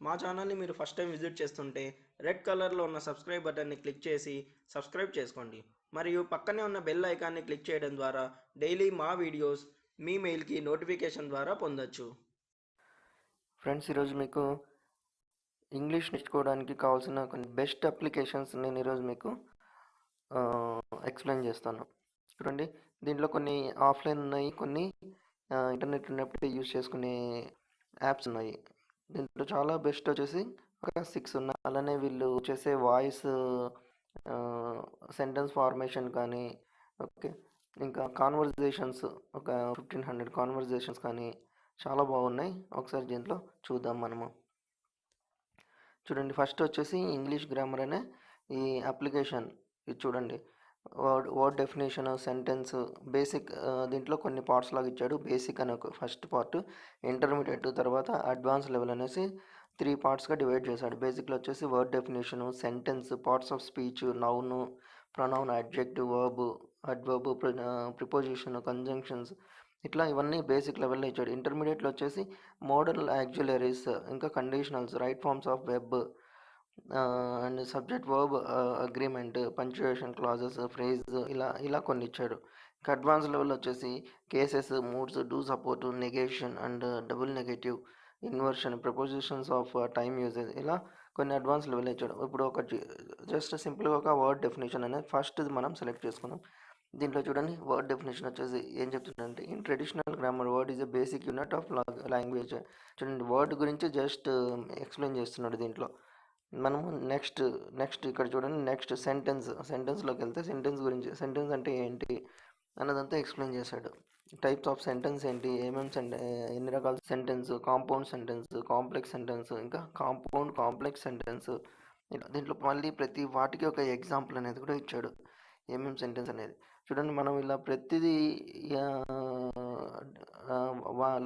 మా ఛానల్ని మీరు ఫస్ట్ టైం విజిట్ చేస్తుంటే రెడ్ కలర్లో ఉన్న సబ్స్క్రైబ్ బటన్ని క్లిక్ చేసి సబ్స్క్రైబ్ చేసుకోండి. మరియు పక్కనే ఉన్న బెల్ ఐకాన్ని క్లిక్ చేయడం ద్వారా డైలీ మా వీడియోస్ మీ మెయిల్కి నోటిఫికేషన్ ద్వారా పొందొచ్చు. ఫ్రెండ్స్, ఈరోజు మీకు ఇంగ్లీష్ నేర్చుకోవడానికి కావాల్సిన కొన్ని బెస్ట్ అప్లికేషన్స్ నేను ఈరోజు మీకు ఎక్స్ప్లెయిన్ చేస్తాను. చూడండి, దీంట్లో కొన్ని ఆఫ్లైన్ ఉన్నాయి, కొన్ని ఇంటర్నెట్ ఉన్నప్పుడు యూజ్ చేసుకునే యాప్స్ ఉన్నాయి. దీంట్లో చాలా బెస్ట్ వచ్చేసి ఒక 6 ఉన్నాయి. అలానే వీళ్ళు చేసే వాయిస్ సెంటెన్స్ ఫార్మేషన్ కానీ, ఓకే, ఇంకా కాన్వర్జేషన్స్ ఒక 1500 కాన్వర్జేషన్స్ కానీ చాలా బాగున్నాయి. ఒకసారి దీంట్లో చూద్దాం మనము. చూడండి, ఫస్ట్ వచ్చేసి ఇంగ్లీష్ గ్రామర్ అనే ఈ అప్లికేషన్. ఇది చూడండి, వర్డ్ డెఫినేషన్, సెంటెన్స్, బేసిక్. దీంట్లో కొన్ని పార్ట్స్ లాగా ఇచ్చాడు. బేసిక్ అనే ఒక ఫస్ట్ పార్ట్, ఇంటర్మీడియట్, తర్వాత అడ్వాన్స్ లెవెల్ అనేసి 3 పార్ట్స్గా డివైడ్ చేశాడు. బేసిక్లో వచ్చేసి word definition, sentence, parts of speech, noun, pronoun, adjective, verb, adverb, preposition, conjunctions, ఇట్లా ఇవన్నీ బేసిక్ లెవెల్లో ఇచ్చాడు. ఇంటర్మీడియట్లో వచ్చేసి మోడల్ యాక్చులరీస్, ఇంకా conditionals, right forms of verb and subject verb agreement, punctuation, clauses, phrase, ఇలా కొన్ని ఇచ్చాడు. ఇంకా అడ్వాన్స్ లెవెల్ వచ్చేసి cases, moods, do support, negation and double negative, inversion, prepositions of time uses, ఇలా కొన్ని అడ్వాన్స్ లెవెల్ ఇచ్చాడు. ఇప్పుడు ఒక జస్ట్ సింపుల్గా ఒక వర్డ్ డెఫినేషన్ అనేది ఫస్ట్ మనం సెలెక్ట్ చేసుకుందాం. దీంట్లో చూడండి, వర్డ్ డెఫినేషన్ వచ్చేసి ఏం చెప్తుందంటే, in traditional grammar word is a basic unit of language. చూడండి, వర్డ్ గురించి జస్ట్ ఎక్స్ప్లెయిన్ చేస్తున్నాడు దీంట్లో. మనము నెక్స్ట్ ఇక్కడ చూడండి, నెక్స్ట్ సెంటెన్స్లోకి వెళ్తే సెంటెన్స్ గురించి, సెంటెన్స్ అంటే ఏంటి అన్నదంతా ఎక్స్ప్లెయిన్ చేశాడు. టైప్స్ ఆఫ్ సెంటెన్స్ ఏంటి, ఎన్ని రకాల sentence, compound sentence, complex sentence, ఇంకా కాంపౌండ్ కాంప్లెక్స్ సెంటెన్స్. దీంట్లో మళ్ళీ ప్రతి వాటికి ఒక ఎగ్జాంపుల్ అనేది కూడా ఇచ్చాడు, ఏమేమి సెంటెన్స్ అనేది. చూడండి, మనం ఇలా ప్రతిదీ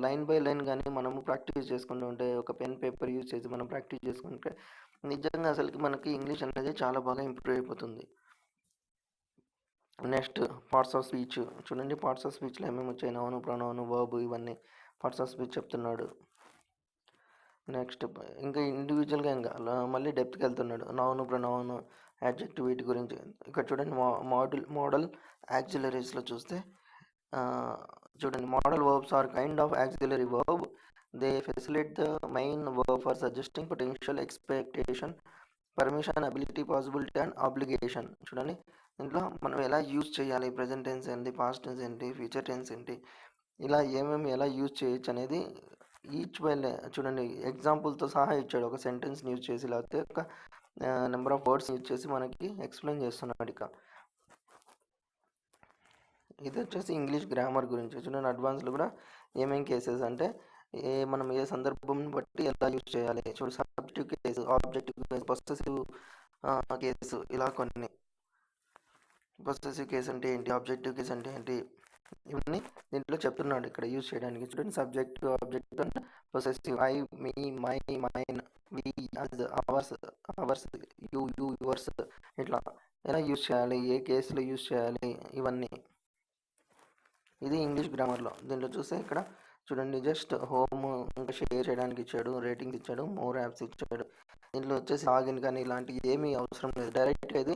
లైన్ బై లైన్ కానీ మనము ప్రాక్టీస్ చేసుకుంటూ ఉంటే, ఒక పెన్ పేపర్ యూజ్ చేసి మనం ప్రాక్టీస్ చేసుకుంటే నిజంగా అసలుకి మనకి ఇంగ్లీష్ అనేది చాలా బాగా ఇంప్రూవ్ అయిపోతుంది. Next parts of speech. చూడండి, పార్ట్స్ ఆఫ్ స్పీచ్లో ఏమేమి వచ్చాయి, నౌను, ప్రొనౌను, వర్బ్, ఇవన్నీ పార్ట్స్ ఆఫ్ స్పీచ్ చెప్తున్నాడు. నెక్స్ట్ ఇంకా ఇండివిజువల్గా ఇంకా మళ్ళీ డెప్త్కి వెళ్తున్నాడు. నౌను, ప్రొనౌను, యాడ్జెక్టివ్, వీటి గురించి. ఇక్కడ చూడండి, మోడల్ యాక్సిలరీస్లో చూస్తే చూడండి, model verbs are kind of auxiliary verb. They facilitate the main verb for suggesting potential, expectation, permission, ability, possibility and obligation. చూడండి, దీంట్లో మనం ఎలా యూజ్ చేయాలి, ప్రజెంట్ టెన్స్ ఏంటి, పాస్ట్ టెన్స్ ఏంటి, ఫ్యూచర్ టెన్స్ ఏంటి, ఇలా ఏమేమి ఎలా యూజ్ చేయొచ్చు అనేది ఈచ్ బై చూడండి ఎగ్జాంపుల్తో సహా ఇచ్చాడు. ఒక సెంటెన్స్ని యూజ్ చేసి, లేకపోతే ఒక నెంబర్ ఆఫ్ వర్డ్స్ యూజ్ చేసి మనకి ఎక్స్ప్లెయిన్ చేస్తున్నాడు. ఇక ఇది వచ్చేసి ఇంగ్లీష్ గ్రామర్ గురించి. చూడండి, అడ్వాన్స్లో కూడా ఏమేం కేసెస్ అంటే మనం ఏ సందర్భం బట్టి ఎలా యూజ్ చేయాలి. చూడు, subjective case, objective case, possessive case, ఇలా కొన్ని. పొసెసివ్ కేసు అంటే ఏంటి, ఆబ్జెక్టివ్ కేసు అంటే ఏంటి, ఇవన్నీ దీంట్లో చెప్తున్నాడు ఇక్కడ యూజ్ చేయడానికి. చూడండి, subject, object and possessive, I, me, my, mine, we, us, ours, you, yours, ఇట్లా ఎలా యూజ్ చేయాలి, ఏ కేసులో యూజ్ చేయాలి, ఇవన్నీ. ఇది ఇంగ్లీష్ గ్రామర్లో. దీంట్లో చూస్తే ఇక్కడ చూడండి, జస్ట్ హోమ్, ఇంకా షేర్ చేయడానికి ఇచ్చాడు, రేటింగ్స్ ఇచ్చాడు, మోర్ యాప్స్ ఇచ్చాడు. దీంట్లో వచ్చేసి లాగిన్ కానీ ఇలాంటివి ఏమీ అవసరం లేదు. డైరెక్ట్గా ఇది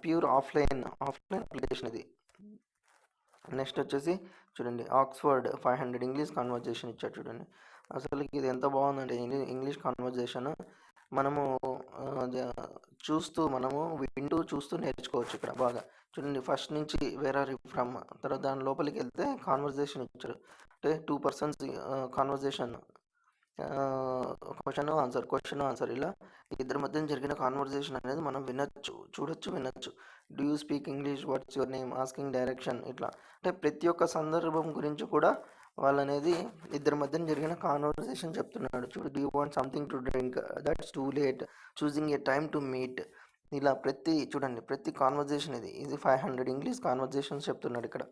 ప్యూర్ ఆఫ్లైన్ అప్లికేషన్ ఇది. నెక్స్ట్ వచ్చేసి చూడండి, ఆక్స్ఫర్డ్ 500 ఇంగ్లీష్ కాన్వర్జేషన్ ఇచ్చాడు. చూడండి, అసలు ఇది ఎంత బాగుందంటే ఇంగ్లీష్ కాన్వర్జేషన్ మనము వింటూ చూస్తూ నేర్చుకోవచ్చు ఇక్కడ బాగా. చూడండి, ఫస్ట్ నుంచి వేర్ ఆర్ యూ ఫ్రమ్, తర్వాత దాని లోపలికి వెళ్తే కాన్వర్జేషన్ ఇచ్చారు. అంటే 2 పర్సన్స్ కాన్వర్జేషన్, క్వశ్చన్ ఆన్సర్, ఇలా ఇద్దరి మధ్య జరిగిన కాన్వర్జేషన్ అనేది మనం వినొచ్చు. Do you speak English, what's your name, asking direction, ఇట్లా. అంటే ప్రతి ఒక్క సందర్భం గురించి కూడా వాళ్ళనేది ఇద్దరి మధ్యన జరిగిన కాన్వర్జేషన్ చెప్తున్నాడు. చూడు, do you want something to drink, that's too late, choosing A time to meet, ఇలా ప్రతి కాన్వర్జేషన్ ఇది 500 ఇంగ్లీష్ కాన్వర్జేషన్స్ చెప్తున్నాడు ఇక్కడ.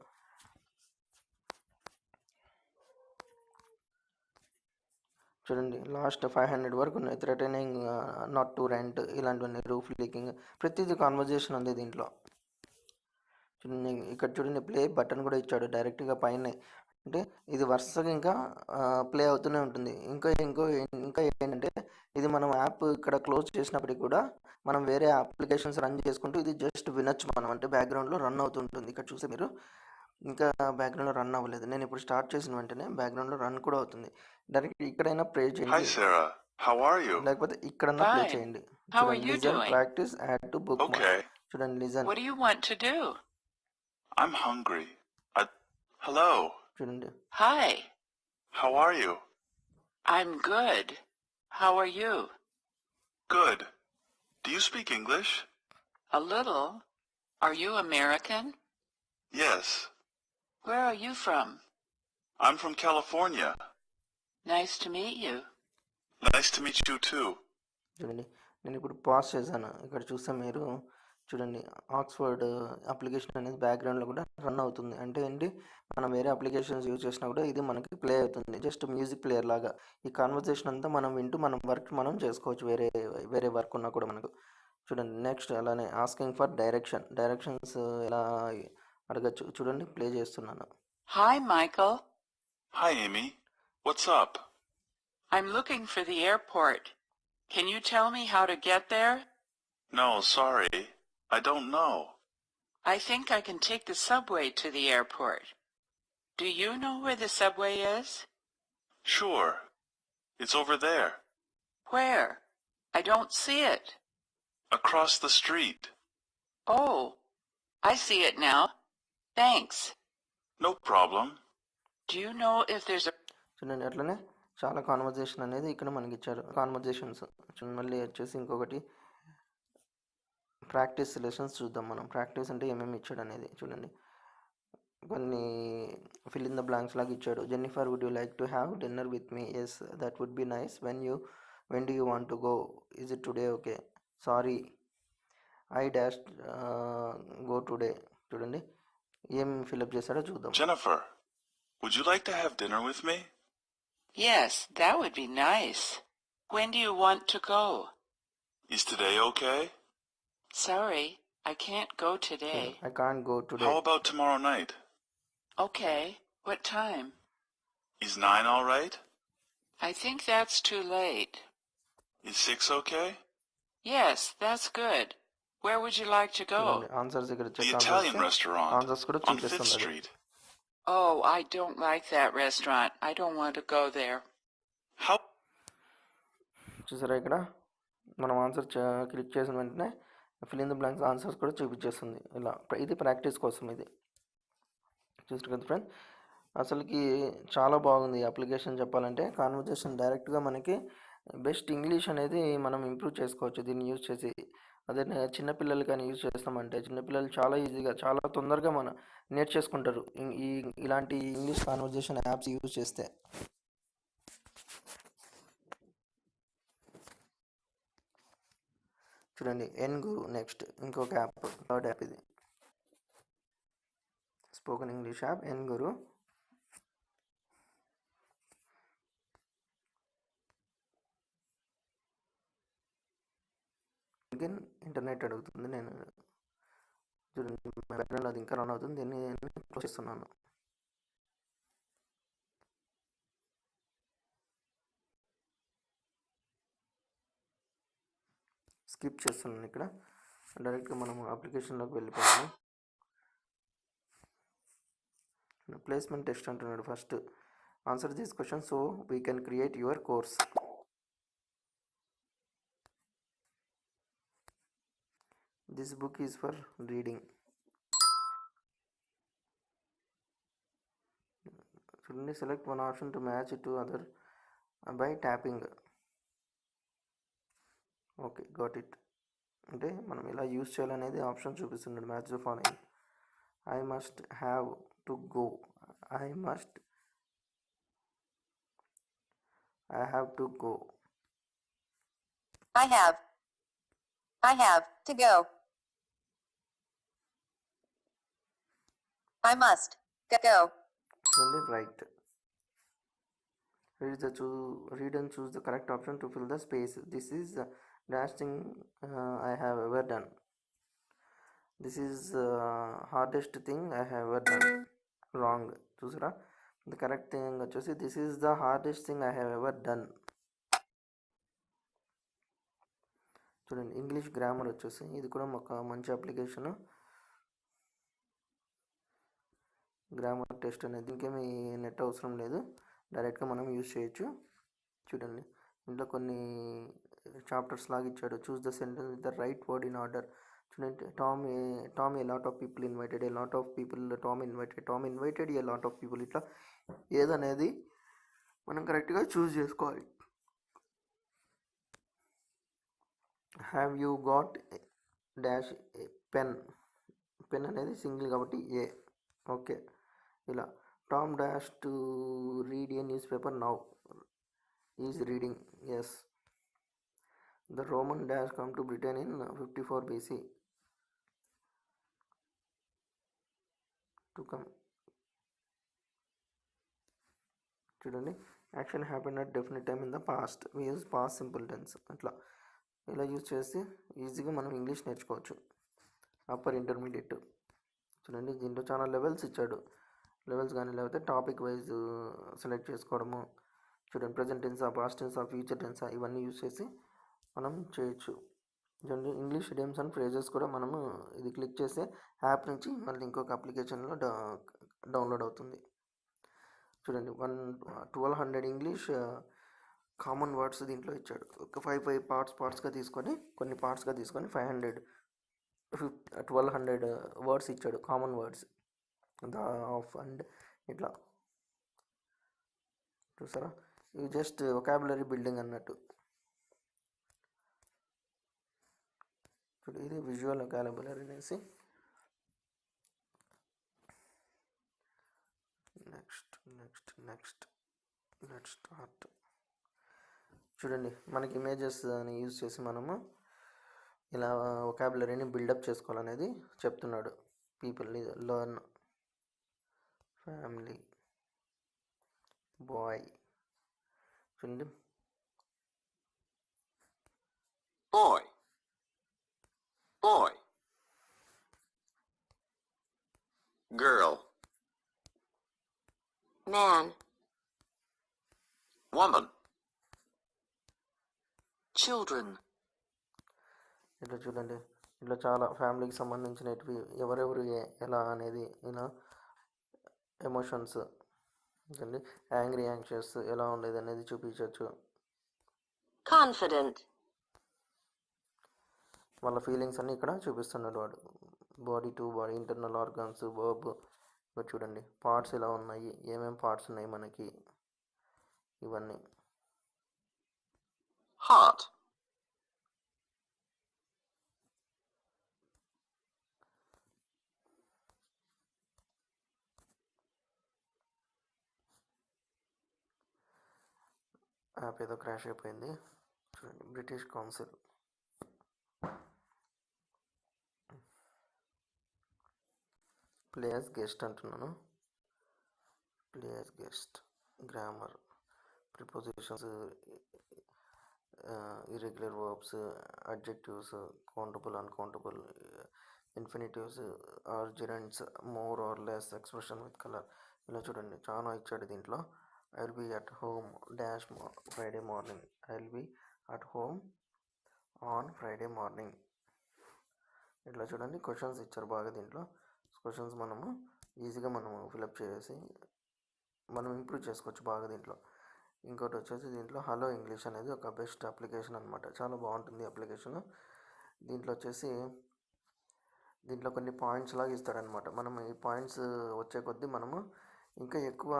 చూడండి, లాస్ట్ 500 వరకు ఉన్నాయి. థ్రెటనింగ్ నాట్ టు రెంట్, ఇలాంటివన్నీ, రూఫ్ లీకింగ్, ప్రతిదీ కాన్వర్జేషన్ ఉంది దీంట్లో. చూడండి, ఇక్కడ చూడండి, ప్లే బటన్ కూడా ఇచ్చాడు డైరెక్ట్గా పైన. అంటే ఇది వరుసగా ఇంకా ప్లే అవుతూనే ఉంటుంది. ఇంకా ఏంటంటే ఇది మనం యాప్ ఇక్కడ క్లోజ్ చేసినప్పటికి కూడా మనం వేరే అప్లికేషన్స్ రన్ చేసుకుంటూ ఇది జస్ట్ వినొచ్చు మనం. అంటే బ్యాక్గ్రౌండ్లో రన్ అవుతుంటుంది. ఇక్కడ చూస్తే మీరు ఇంకా బ్యాక్గ్రౌండ్లో రన్ అవ్వలేదు. నేను ఇప్పుడు స్టార్ట్ చేసిన వెంటనే బ్యాక్గ్రౌండ్లో రన్ కూడా అవుతుంది. డైరెక్ట్ ఇక్కడైనా ప్లే Hi, చేయండి, Sarah. How are you? లేకపోతే ఇక్కడన్నా ప్లే Fine. చేయండి. How are చూడండి, you listen, doing? Practice, add to book mark. Okay. చూడండి, listen, What do you want to do? I'm hungry. Hello. చూడండి. Hi. How are you? I'm good. How are you? Good. Do you speak English? A little. Are you American? Yes. Where are you from? I'm from California. Nice to meet you. Nice to meet you too. చూడండి, నేను ఇప్పుడు pause చేశాను. ఇక్కడ చూస్తే మీరు చూడండి, Oxford application అనేది బ్యాక్గ్రౌండ్లో కూడా రన్ అవుతుంది. అంటే ఏంటి, మనం వేరే అప్లికేషన్స్ యూజ్ చేసినా కూడా ఇది మనకి ప్లే అవుతుంది. జస్ట్ మ్యూజిక్ ప్లేయర్ లాగా ఈ కాన్వర్జేషన్ అంతా మనం వింటూ మనం వర్క్ మనం చేసుకోవచ్చు. వేరే వేరే వర్క్ ఉన్నా కూడా మనకు. చూడండి, నెక్స్ట్ అలానే ఆస్కింగ్ ఫర్ డైరెక్షన్స్ ఎలా అడగచ్చు. చూడండి, ప్లే చేస్తున్నాను. Hi, Michael. Hi, Amy. What's up? I'm looking for the airport. Can you tell me how to get there? No, sorry. I don't know. I think I can take the subway to the airport. Do you know where the subway is? Sure. It's over there. Where? I don't see it. Across the street. Oh, I see it now. Thanks. No problem. Do you know if there's a... చూడండి, అట్లనే చాలా conversation అనేది ఇక్కడ మనకి ఇచ్చారు. Conversations చూడండి. మళ్ళీ వచ్చేసి ఇంకొకటి ప్రాక్టీస్ లెసన్స్ చూద్దాం మనం. ప్రాక్టీస్ అంటే ఏమేమి ఇచ్చాడు అనేది చూడండి. కొన్ని ఫిల్ ఇన్ ద బ్లాంక్స్ లాగా ఇచ్చాడు. Jennifer, would you like to have dinner with me? Yes, that would be nice. When do you want to go? Is it today? Okay. Sorry, I dash go today. చూడండి, ఏం fill up చేశాడో చూద్దాం. Jennifer, would you like to have dinner with me? Yes, that would be nice. When do you want to go? Is today okay? Sorry, I can't go today. I can't go today. How about tomorrow night? Okay, what time? Is 9 all right? I think that's too late. Is 6 okay? Yes, that's good. Where would you like to go? చూడండి, answers ఇక్కడ The check Italian restaurant answers కూడా on 5th చూపిస్తుంది అది. Street. Oh, I don't like that restaurant. I don't want to go there. How? చూసారా, ఇక్కడ మనం answer click చేసిన వెంటనే fill in the blanks answers కూడా చూపించేస్తుంది. ఇలా ఇది ప్రాక్టీస్ కోసం. ఇది చూసారు కదా ఫ్రెండ్, అసలుకి చాలా బాగుంది ఈ అప్లికేషన్. చెప్పాలంటే కాన్వర్జేషన్ డైరెక్ట్గా మనకి బెస్ట్ ఇంగ్లీష్ అనేది మనం ఇంప్రూవ్ చేసుకోవచ్చు దీన్ని యూజ్ చేసి. అదే చిన్నపిల్లలు కానీ యూజ్ చేస్తామంటే చిన్నపిల్లలు చాలా ఈజీగా చాలా తొందరగా మనం నేర్చేసుకుంటారు ఇలాంటి ఇంగ్లీష్ కాన్వర్జేషన్ యాప్స్ యూజ్ చేస్తే. చూడండి, ఎన్ గురు నెక్స్ట్ ఇంకొక యాప్, థర్డ్ యాప్ ఇది. స్పోకెన్ ఇంగ్లీష్ యాప్ ఎన్ గురు. ఇంటర్నెట్ అడుగుతుంది. నేను చూడండి, బ్యాక్గ్రౌండ్ అది ఇంకా రన్ అవుతుంది. దీన్ని నేను క్లోజ్ చేస్తున్నాను. స్కిప్ చేస్తున్నాను. ఇక్కడ డైరెక్ట్గా మనం అప్లికేషన్లోకి వెళ్ళిపోయాము. ప్లేస్మెంట్ టెస్ట్ అంటున్నాడు. First answer this question so we can create your course. This book is for reading. చూడండి, select one option to match to other by tapping. Okay, got it. అంటే మనం ఇలా యూజ్ చేయాలనేది ఆప్షన్ చూపిస్తున్నాడు. Match the following. I must have to go. I have to go. I have to go. I must go. Then right. Read and choose the correct option to fill the space. This is the dash thing I have ever done. This is hardest thing I have ever done. Wrong. చూసారా, the correct thing వచ్చేసి this is the hardest thing I have ever done. చూడండి English grammar వచ్చేసి ఇది కూడా ఒక మంచి application. Grammar test అనేది ఇంకేమీ నెట్ అవసరం లేదు, డైరెక్ట్గా మనం యూజ్ చేయొచ్చు. చూడండి ఇంట్లో కొన్ని చాప్టర్స్ లాగా ఇచ్చాడు. Choose the sentence with the right word in order. చూడండి Tom a lot of people invited, a lot of people Tom invited a lot of people. ఇట్లా ఏదనేది మనం కరెక్ట్గా చూస్ చేసుకోవాలి. Have you got dash pen అనేది single కాబట్టి a. Okay, ఇలా Tom dash to read a newspaper now, is reading, yes. The Roman dash come to Britain in 54 BC to come. చూడండి action happen at definite time in the past, we use past simple tense. అట్లా ఇలా use చేసి ఈజీగా మనం English నేర్చుకోవచ్చు. Upper intermediate. చూడండి దీంట్లో చాలా లెవెల్స్ ఇచ్చాడు. లెవెల్స్ కానీ లేకపోతే టాపిక్ వైజ్ సెలెక్ట్ చేసుకోవడము. చూడండి ప్రజెంట్ టెన్సా, పాస్ట్ టెన్సా, ఫ్యూచర్ టెన్సా ఇవన్నీ యూజ్ చేసి మనం చేయొచ్చు. చూడండి ఇంగ్లీష్ ఇడియమ్స్ అండ్ ఫ్రేజెస్ కూడా మనము ఇది క్లిక్ చేస్తే యాప్ నుంచి మళ్ళీ ఇంకొక అప్లికేషన్లో డౌన్లోడ్ అవుతుంది. చూడండి 1200 ఇంగ్లీష్ కామన్ వర్డ్స్ దీంట్లో ఇచ్చాడు. ఒక 5 పార్ట్స్గా తీసుకొని 1200 వర్డ్స్ ఇచ్చాడు, common words the of and ఇట్లా. చూసారా, ఇవి జస్ట్ వొకాబులరీ బిల్డింగ్ అన్నట్టు. చూడు ఇది విజువల్ వొకాబులరీ అనేసి. Next let's start. చూడండి మనకి ఇమేజెస్ అని యూజ్ చేసి మనము ఇలా వొకాబులరీని బిల్డప్ చేసుకోవాలనేది చెప్తున్నాడు. People learn, family, boy. చూడండి Boy. Boy. Girl. Man. Woman. Children. ఇట్లా చూడండి ఇట్లా చాలా ఫ్యామిలీకి సంబంధించినవి ఎవరెవరు ఎలా అనేది ఇలా ఎమోషన్స్. చూడండి యాంగ్రీ, యాంగ్షియస్ ఎలా ఉండేది అనేది చూపించవచ్చు. Confident. వాళ్ళ ఫీలింగ్స్ అన్నీ ఇక్కడ చూపిస్తున్నాడు వాడు. Body to body, internal organs, verb. ఇక్కడ చూడండి పార్ట్స్ ఎలా ఉన్నాయి, ఏమేమి పార్ట్స్ ఉన్నాయి మనకి, ఇవన్నీ. Hot. యాప్ ఏదో క్రాష్ అయిపోయింది. చూడండి British Council. Play as guest అంటున్నాను. Play as guest. Grammar, prepositions, irregular verbs, adjectives, countable, uncountable, infinitives, or gerunds, more or less, expression with colour. ఇలా చూడండి చాలా ఇచ్చాడు దీంట్లో. I will be at home dash Friday morning, I will be at home on Friday morning. ఇట్లా చూడండి questions ఇచ్చారు బాగా దీంట్లో. క్వశ్చన్స్ మనము ఈజీగా మనము ఫిలప్ చేసి మనం ఇంప్రూవ్ చేసుకోవచ్చు బాగా దీంట్లో. ఇంకోటి వచ్చేసి దీంట్లో హలో ఇంగ్లీష్ అనేది ఒక బెస్ట్ అప్లికేషన్ అనమాట. చాలా బాగుంటుంది అప్లికేషన్. దీంట్లో వచ్చేసి దీంట్లో కొన్ని పాయింట్స్ లాగా ఇస్తాడనమాట. మనం ఈ పాయింట్స్ వచ్చే కొద్దీ మనము ఇంకా ఎక్కువ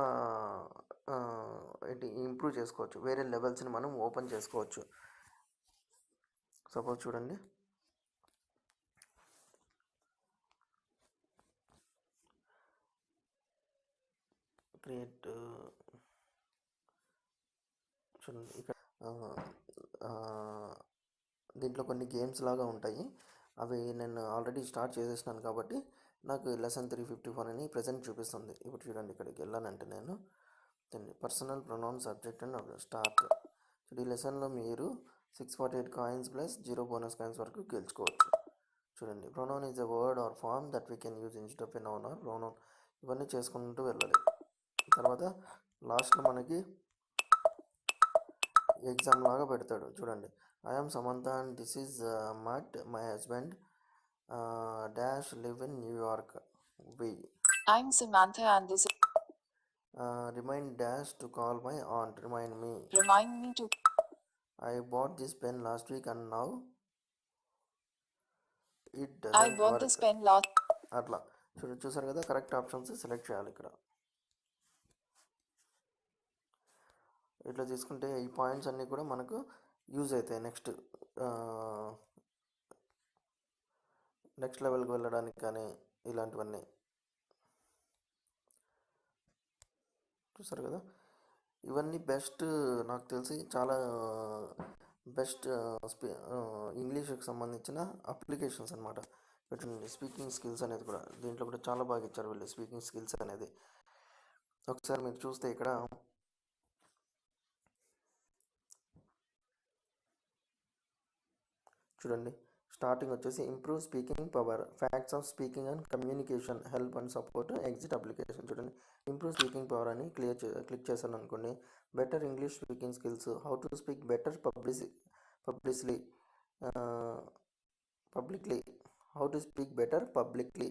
ఇంప్రూవ్ చేసుకోవచ్చు, వేరే లెవెల్స్ని మనం ఓపెన్ చేసుకోవచ్చు. సపోజ్ చూడండి క్రియేట్. చూడండి ఇక్కడ దీంట్లో కొన్ని గేమ్స్ లాగా ఉంటాయి. అవి నేను ఆల్రెడీ స్టార్ట్ చేసేసినాను కాబట్టి నాకు లెసన్ 354 అని ప్రజెంట్ చూపిస్తుంది. ఇప్పుడు చూడండి ఇక్కడికి వెళ్ళానంటే నేను personal pronoun subject and start. ఈ లెసన్లో మీరు 648 కాయిన్స్ ప్లస్ 0 బోనస్ కాయిన్స్ వరకు గెలుచుకోవచ్చు. చూడండి pronoun is a word or form that we can use instead of a noun or pronoun. ఇవన్నీ చేసుకుంటూ వెళ్ళాలి. తర్వాత లాస్ట్లో మనకి ఎగ్జామ్ లాగా పెడతాడు చూడండి. I'm Samantha and this is Matt my husband dash live in New York. We I'm Samantha and this remind dash to call my aunt. Remind me. remind me to I bought this pen last week and now it I doesn't bought work. this pen last. అట్లా చూసారు కదా, correct options select చేయాలి ఇక్కడ. ఇట్లా తీసుకుంటే ఈ points అన్నీ కూడా మనకు యూజ్ అవుతాయి నెక్స్ట్ లెవెల్కి వెళ్ళడానికి కానీ ఇలాంటివన్నీ. చూసారు కదా, ఇవన్నీ బెస్ట్, నాకు తెలిసి చాలా బెస్ట్ ఇంగ్లీష్కి సంబంధించిన అప్లికేషన్స్ అనమాట. పెట్టండి స్పీకింగ్ స్కిల్స్ అనేది కూడా దీంట్లో కూడా చాలా బాగా ఇచ్చారు వీళ్ళు స్పీకింగ్ స్కిల్స్ అనేది. ఒకసారి మీరు చూస్తే ఇక్కడ చూడండి, స్టార్టింగ్ వచ్చేసి improve speaking power, facts of speaking and communication, help and support, exit application. చూడండి, ఇంప్రూవ్ స్పీకింగ్ పవర్ అని క్లిక్ చేశాను అనుకోండి. Better English speaking skills, how to speak better publicly, how to speak better publicly,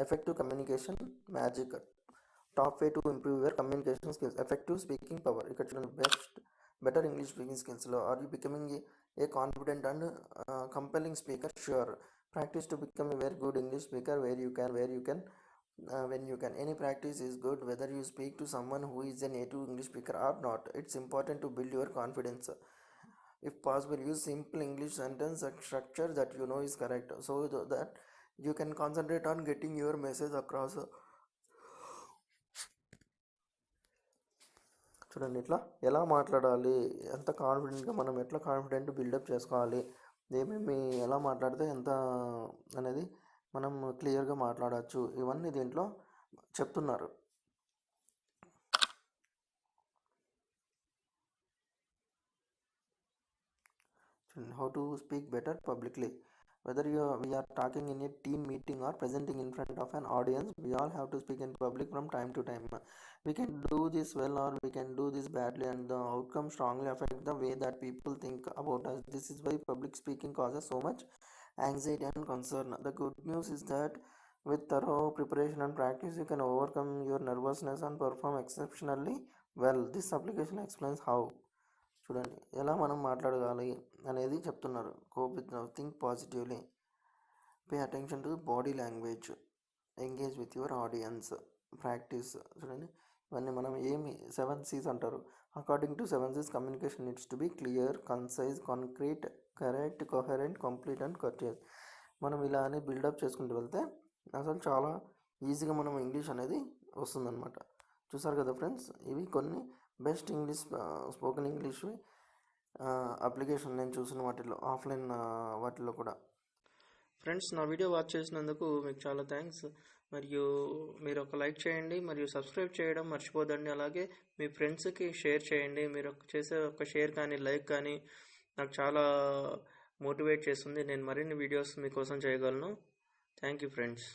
effective communication magic, top way to improve your communication skills, effective speaking power. ఇక్కడ చూడండి, better English speaking స్కిల్స్లో are you becoming a confident and compelling speaker? Sure. Practice to become a very good English speaker when you can. Any practice is good whether you speak to someone who is a native English speaker or not. It's important to build your confidence. If possible, use simple English sentence structure that you know is correct so that you can concentrate on getting your message across. చూడండి, ఇట్లా ఎలా మాట్లాడాలి, ఎంత కాన్ఫిడెంట్గా మనం ఎట్లా confident buildup చేసుకోవాలి, ఏమేమి ఎలా మాట్లాడితే ఎంత అనేది మనం క్లియర్గా మాట్లాడవచ్చు, ఇవన్నీ దీంట్లో చెప్తున్నారు. How to speak better publicly, whether we are talking in a team meeting or presenting in front of an audience, we all have to speak in public from time to time. We can do this well or we can do this badly, and the outcome strongly affect the way that people think about us. This is why public speaking causes so much anxiety and concern. The good news is that with thorough preparation and practice, you can overcome your nervousness and perform exceptionally well. This application explains how. చూడండి, ఎలా మనం మాట్లాడగాలి అనేది చెప్తున్నారు. Cope with think positively, pay attention to body language, engage with your audience, practice. చూడండి, ఇవన్నీ మనం 7 C's అంటారు. According to 7 C's, communication needs to be clear, concise, concrete, correct, coherent, complete and courteous. మనం ఇలా అని బిల్డప్ చేసుకుంటూ వెళ్తే అసలు చాలా ఈజీగా మనం ఇంగ్లీష్ అనేది వస్తుందన్నమాట. చూసారు కదా ఫ్రెండ్స్, ఇవి కొన్ని best English spoken English application నేను చూసిన వాటిలో, ఆఫ్లైన్ వాటిలో కూడా. ఫ్రెండ్స్, నా వీడియో వాచ్ చేసినందుకు మీకు చాలా థ్యాంక్స్. మరియు మీరు ఒక లైక్ చేయండి మరియు సబ్స్క్రైబ్ చేయడం మర్చిపోదండి. అలాగే మీ ఫ్రెండ్స్కి షేర్ చేయండి. మీరు చేసే ఒక షేర్ కానీ లైక్ కానీ నాకు చాలా మోటివేట్ చేస్తుంది. నేను మరిన్ని వీడియోస్ మీకోసం చేయగలను. Thank you friends.